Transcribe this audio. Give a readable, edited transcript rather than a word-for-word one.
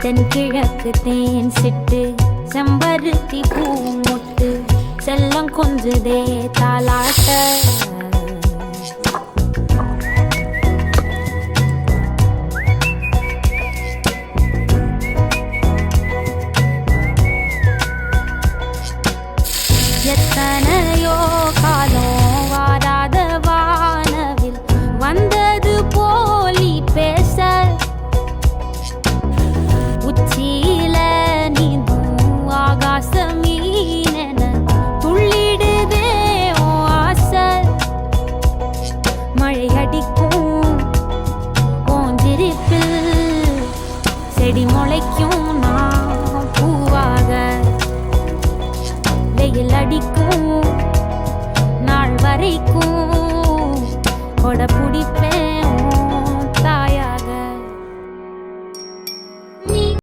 தென்கிழக்கு தேன் சிட்டு செம்பருத்தி பூ முட்டு செல்லம் கொஞ்சுதே தாலாட்ட எத்தனையோ காலம் வாராத வானவில் வந்தது போலி பேச உச்சியில நீந்தும் ஆகாச மீனென துள்ளிடுதே ஓ ஆசை மழை அடிக்கும் ஓஞ்சிருப்பில் செடி முளைக்கும் நான் பூவாக வெயில் அடிக்கும் நாள் வரைக்கும்